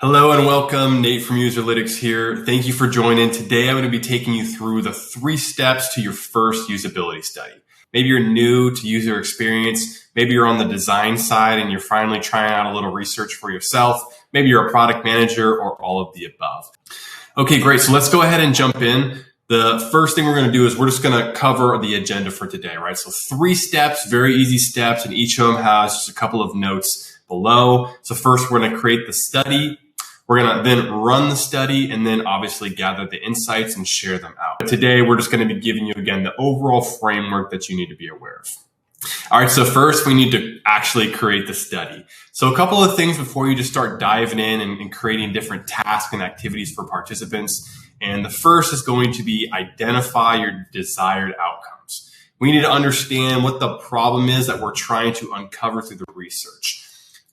Hello and welcome. Nate from Userlytics here. Thank you for joining. Today I'm going to be taking you through the 3 steps to your first usability study. Maybe you're new to user experience. Maybe you're on the design side and you're finally trying out a little research for yourself. Maybe you're a product manager or all of the above. Okay, great. So let's go ahead and jump in. The first thing we're going to do is we're just going to cover the agenda for today, right? So 3 steps, very easy steps, and each of them has just a couple of notes below. So first we're going to create the study. We're going to then run the study and then obviously gather the insights and share them out. But today, we're just going to be giving you, again, the overall framework that you need to be aware of. All right, so first we need to actually create the study. So a couple of things before you just start diving in and creating different tasks and activities for participants. And the first is going to be identify your desired outcomes. We need to understand what the problem is that we're trying to uncover through the research.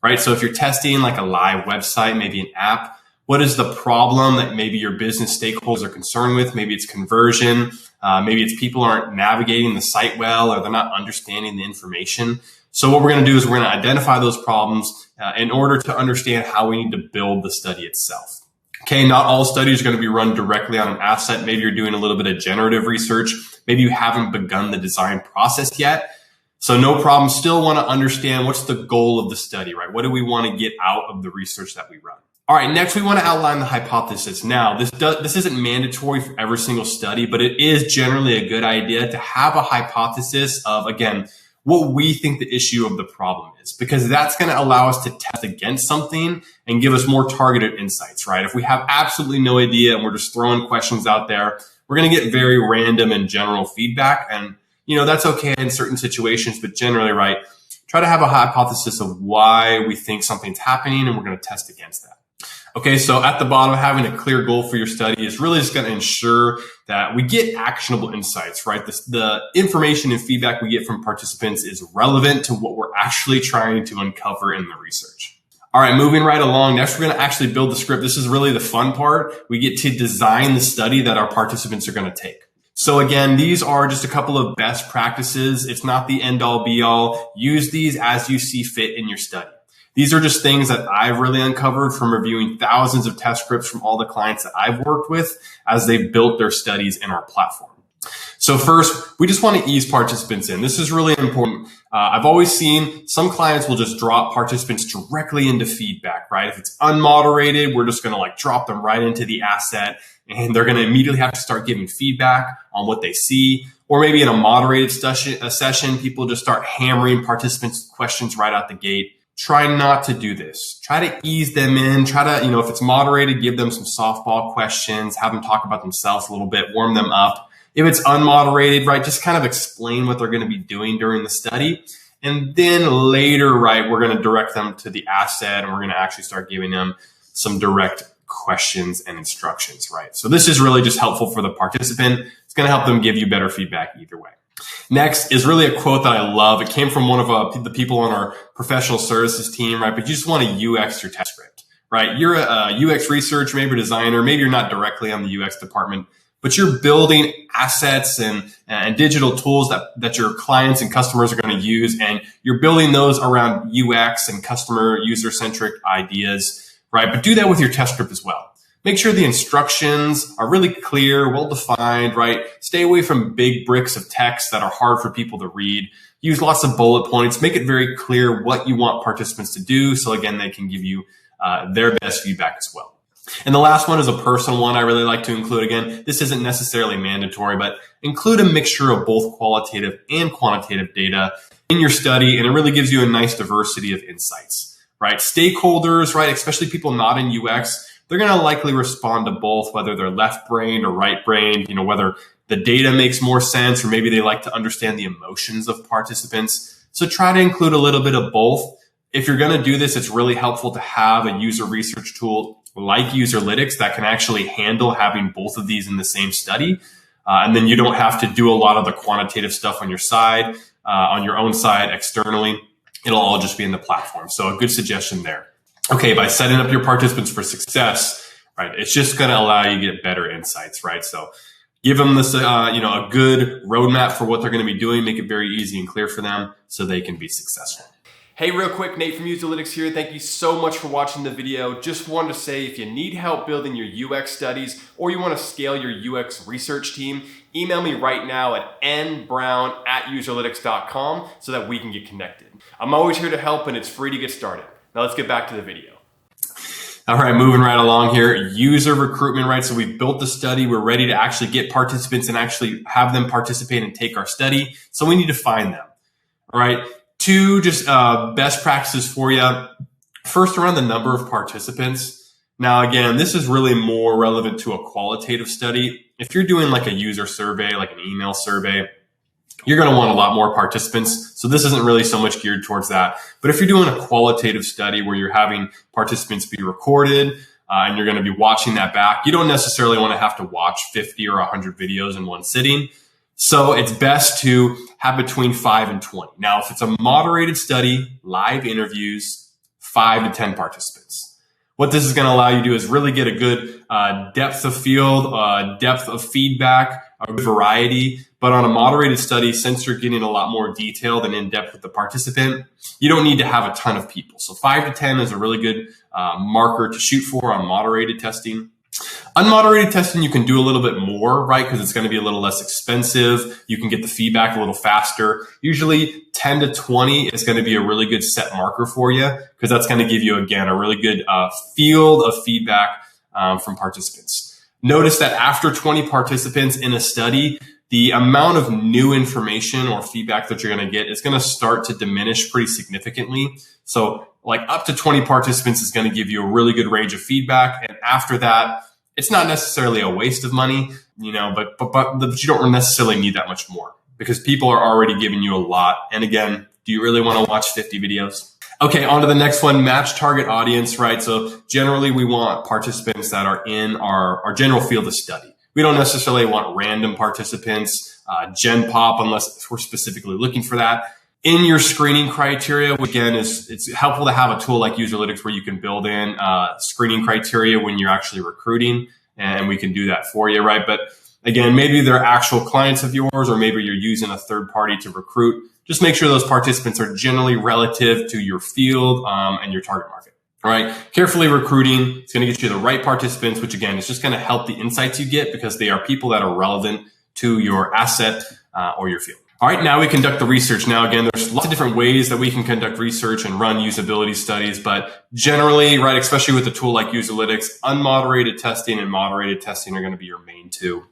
Right? So if you're testing like a live website, maybe an app, what is the problem that maybe your business stakeholders are concerned with? Maybe it's conversion. Maybe it's people aren't navigating the site well, or they're not understanding the information. So what we're going to do is we're going to identify those problems in order to understand how we need to build the study itself. Okay, not all studies are going to be run directly on an asset. Maybe you're doing a little bit of generative research. Maybe you haven't begun the design process yet. So no problem. Still want to understand what's the goal of the study, right? What do we want to get out of the research that we run? All right, next we want to outline the hypothesis. Now, this isn't mandatory for every single study, but it is generally a good idea to have a hypothesis of, again, what we think the issue of the problem is, because that's going to allow us to test against something and give us more targeted insights, right? If we have absolutely no idea and we're just throwing questions out there, we're going to get very random and general feedback, and that's okay in certain situations, but generally, right, try to have a hypothesis of why we think something's happening, and we're going to test against that. Okay, so at the bottom, having a clear goal for your study is really just going to ensure that we get actionable insights, right? The information and feedback we get from participants is relevant to what we're actually trying to uncover in the research. All right, moving right along. Next, we're going to actually build the script. This is really the fun part. We get to design the study that our participants are going to take. So again, these are just a couple of best practices. It's not the end all be all. Use these as you see fit in your study. These are just things that I've really uncovered from reviewing thousands of test scripts from all the clients that I've worked with as they've built their studies in our platform. So first, we just want to ease participants in. This is really important. I've always seen some clients will just drop participants directly into feedback, right? If it's unmoderated, we're just going to drop them right into the asset, and they're going to immediately have to start giving feedback on what they see. Or maybe in a moderated session, people just start hammering participants' questions right out the gate. Try not to do this. Try to ease them in. Try to, if it's moderated, give them some softball questions, have them talk about themselves a little bit, warm them up. If it's unmoderated, right, just kind of explain what they're going to be doing during the study. And then later, right, we're going to direct them to the asset, and we're going to actually start giving them some direct questions and instructions, right? So this is really just helpful for the participant. It's going to help them give you better feedback either way. Next is really a quote that I love. It came from one of the people on our professional services team, right? But you just want to UX your test script, right? You're a UX researcher, maybe a designer, maybe you're not directly on the UX department, but you're building assets and digital tools that your clients and customers are going to use. And you're building those around UX and customer user-centric ideas, right? But do that with your test script as well. Make sure the instructions are really clear, well-defined, right? Stay away from big bricks of text that are hard for people to read. Use lots of bullet points. Make it very clear what you want participants to do. So again, they can give you their best feedback as well. And the last one is a personal one I really like to include. Again, this isn't necessarily mandatory, but include a mixture of both qualitative and quantitative data in your study. And it really gives you a nice diversity of insights, right? Stakeholders, right? Especially people not in UX, they're going to likely respond to both, whether they're left-brained or right-brained, whether the data makes more sense, or maybe they like to understand the emotions of participants. So try to include a little bit of both. If you're going to do this, it's really helpful to have a user research tool like Userlytics that can actually handle having both of these in the same study. And then you don't have to do a lot of the quantitative stuff on your side, on your own side externally. It'll all just be in the platform. So a good suggestion there. Okay, by setting up your participants for success, right, it's just going to allow you to get better insights, right? So give them this, a good roadmap for what they're going to be doing, make it very easy and clear for them so they can be successful. Hey, real quick, Nate from Userlytics here. Thank you so much for watching the video. Just wanted to say if you need help building your UX studies or you want to scale your UX research team, email me right now at nbrown@userlytics.com so that we can get connected. I'm always here to help and it's free to get started. Now let's get back to the video. All right, moving right along here, user recruitment, right? So we've built the study. We're ready to actually get participants and actually have them participate and take our study. So we need to find them, all right? Two just best practices for you. First, around the number of participants. Now, again, this is really more relevant to a qualitative study. If you're doing like a user survey, like an email survey, you're going to want a lot more participants. So this isn't really so much geared towards that. But if you're doing a qualitative study where you're having participants be recorded and you're going to be watching that back, you don't necessarily want to have to watch 50 or 100 videos in one sitting. So it's best to have between 5 and 20. Now, if it's a moderated study, live interviews, 5 to 10 participants. What this is going to allow you to do is really get a good depth of field, depth of feedback, a variety. But on a moderated study, since you're getting a lot more detailed and in-depth with the participant, you don't need to have a ton of people. So 5 to 10 is a really good marker to shoot for on moderated testing. Unmoderated testing, you can do a little bit more, right? Because it's going to be a little less expensive. You can get the feedback a little faster. Usually 10 to 20 is going to be a really good set marker for you because that's going to give you, again, a really good field of feedback from participants. Notice that after 20 participants in a study, the amount of new information or feedback that you're going to get is going to start to diminish pretty significantly. So like up to 20 participants is going to give you a really good range of feedback. And after that, it's not necessarily a waste of money, but you don't necessarily need that much more because people are already giving you a lot. And again, do you really want to watch 50 videos? Okay, on to the next one, match target audience, right? So generally we want participants that are in our general field of study. We don't necessarily want random participants, Gen Pop, unless we're specifically looking for that. In your screening criteria, again, it's helpful to have a tool like Userlytics where you can build in screening criteria when you're actually recruiting, and we can do that for you, right? But again, maybe they're actual clients of yours, or maybe you're using a third party to recruit. Just make sure those participants are generally relative to your field and your target market. All right, carefully recruiting. It's going to get you the right participants, which again is just going to help the insights you get because they are people that are relevant to your asset or your field. All right, now we conduct the research. Now, again, there's lots of different ways that we can conduct research and run usability studies, but generally, right, especially with a tool like Userlytics, unmoderated testing and moderated testing are going to be your main two.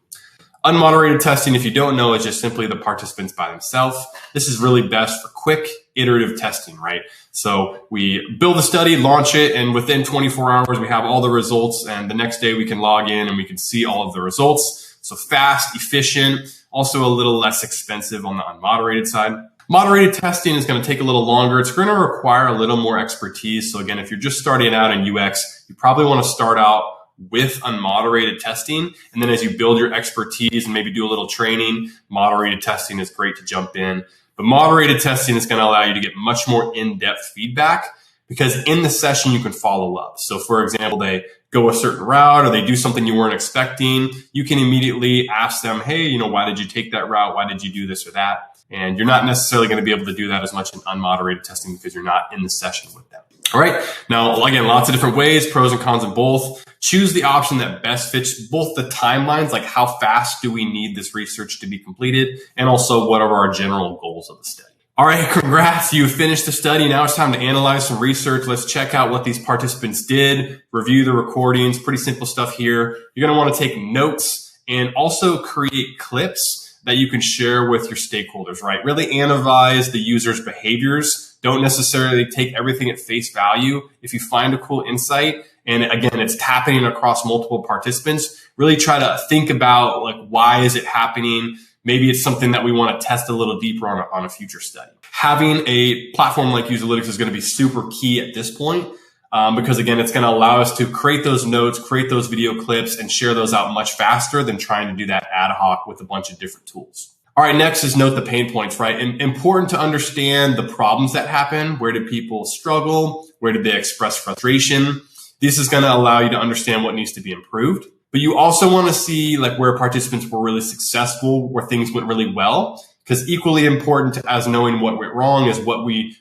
Unmoderated testing, if you don't know, is just simply the participants by themselves. This is really best for quick, iterative testing, right? So we build a study, launch it, and within 24 hours, we have all the results, and the next day we can log in and we can see all of the results. So fast, efficient, also a little less expensive on the unmoderated side. Moderated testing is going to take a little longer. It's going to require a little more expertise. So again, if you're just starting out in UX, you probably want to start out with unmoderated testing. And then as you build your expertise and maybe do a little training, moderated testing is great to jump in. But moderated testing is going to allow you to get much more in-depth feedback because in the session, you can follow up. So for example, they go a certain route or they do something you weren't expecting. You can immediately ask them, hey, why did you take that route? Why did you do this or that? And you're not necessarily going to be able to do that as much in unmoderated testing because you're not in the session with them. All right. Now, again, lots of different ways, pros and cons of both. Choose the option that best fits both the timelines, like how fast do we need this research to be completed, and also what are our general goals of the study. All right, congrats. You finished the study. Now it's time to analyze some research. Let's check out what these participants did, review the recordings, pretty simple stuff here. You're going to want to take notes and also create clips that you can share with your stakeholders, right? Really analyze the user's behaviors. Don't necessarily take everything at face value. If you find a cool insight, and again, it's happening across multiple participants, really try to think about like, why is it happening? Maybe it's something that we want to test a little deeper on a future study. Having a platform like Userlytics is going to be super key at this point because, again, it's going to allow us to create those notes, create those video clips, and share those out much faster than trying to do that ad hoc with a bunch of different tools. All right, next is note the pain points, right? Important to understand the problems that happen. Where did people struggle? Where did they express frustration? This is going to allow you to understand what needs to be improved. But you also want to see like where participants were really successful, where things went really well. Because equally important as knowing what went wrong is what we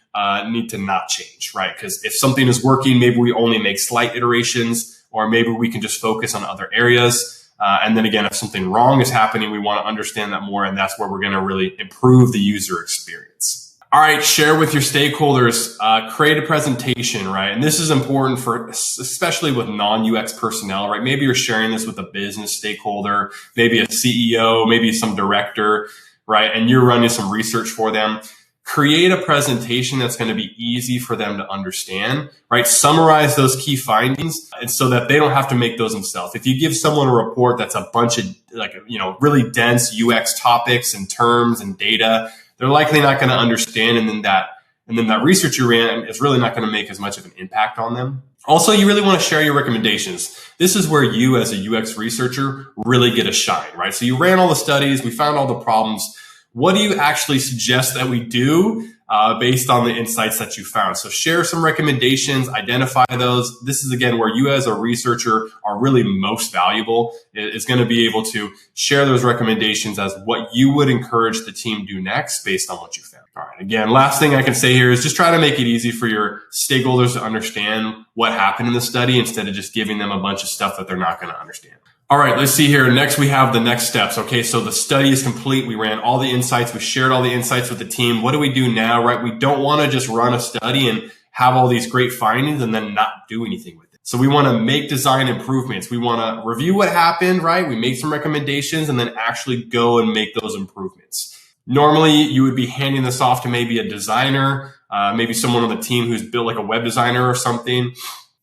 need to not change, right? Because if something is working, maybe we only make slight iterations, or maybe we can just focus on other areas. And then again, if something wrong is happening, we want to understand that more, and that's where we're going to really improve the user experience. All right, share with your stakeholders, create a presentation, right? And this is important for, especially with non-UX personnel, right? Maybe you're sharing this with a business stakeholder, maybe a CEO, maybe some director, right? And you're running some research for them. Create a presentation that's going to be easy for them to understand, right? Summarize those key findings and so that they don't have to make those themselves. If you give someone a report that's a bunch of really dense UX topics and terms and data, they're likely not going to understand. And then that research you ran is really not going to make as much of an impact on them. Also, you really want to share your recommendations. This is where you as a UX researcher really get a shine, right? So you ran all the studies, we found all the problems. What do you actually suggest that we do based on the insights that you found? So share some recommendations, identify those. This is, again, where you as a researcher are really most valuable, is going to be able to share those recommendations as what you would encourage the team do next based on what you found. All right. Again, last thing I can say here is just try to make it easy for your stakeholders to understand what happened in the study instead of just giving them a bunch of stuff that they're not going to understand. All right, let's see here. Next, we have the next steps. Okay, so the study is complete. We ran all the insights. We shared all the insights with the team. What do we do now, right? We don't want to just run a study and have all these great findings and then not do anything with it. So we want to make design improvements. We want to review what happened, right? We make some recommendations and then actually go and make those improvements. Normally, you would be handing this off to maybe a designer, maybe someone on the team who's built like a web designer or something,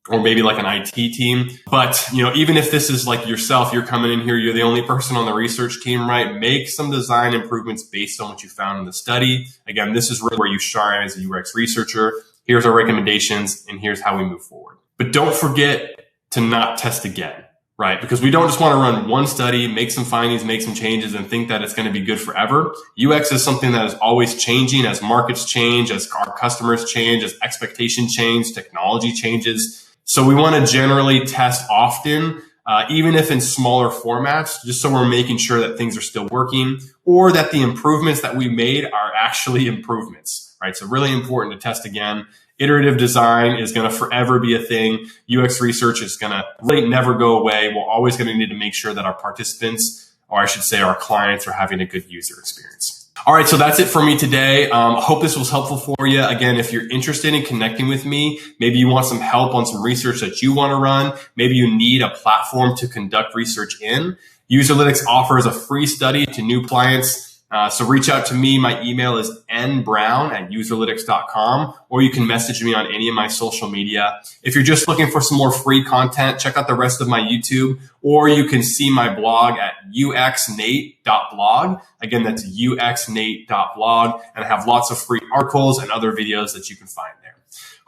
or maybe like an IT team. But, even if this is like yourself, you're coming in here, you're the only person on the research team, right? Make some design improvements based on what you found in the study. Again, this is really where you shine as a UX researcher. Here's our recommendations, and here's how we move forward. But don't forget to not test again, right? Because we don't just want to run one study, make some findings, make some changes, and think that it's going to be good forever. UX is something that is always changing as markets change, as our customers change, as expectations change, technology changes. So we want to generally test often, even if in smaller formats, just so we're making sure that things are still working or that the improvements that we made are actually improvements, right? So really important to test again. Iterative design is going to forever be a thing. UX research is going to really never go away. We're always going to need to make sure that our participants, or I should say our clients, are having a good user experience. All right, so that's it for me today. I hope this was helpful for you. Again, if you're interested in connecting with me, maybe you want some help on some research that you want to run, maybe you need a platform to conduct research in, Userlytics offers a free study to new clients. So reach out to me. My email is nbrown@userlytics.com, or you can message me on any of my social media. If you're just looking for some more free content, check out the rest of my YouTube, or you can see my blog at uxnate.blog. Again, that's uxnate.blog, and I have lots of free articles and other videos that you can find there.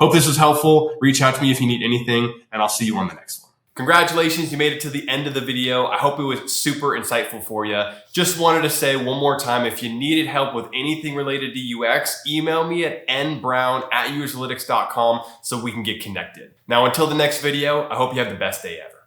Hope this was helpful. Reach out to me if you need anything, and I'll see you on the next one. Congratulations, you made it to the end of the video. I hope it was super insightful for you. Just wanted to say one more time, if you needed help with anything related to UX, email me at nbrown@userlytics.com so we can get connected. Now, until the next video, I hope you have the best day ever.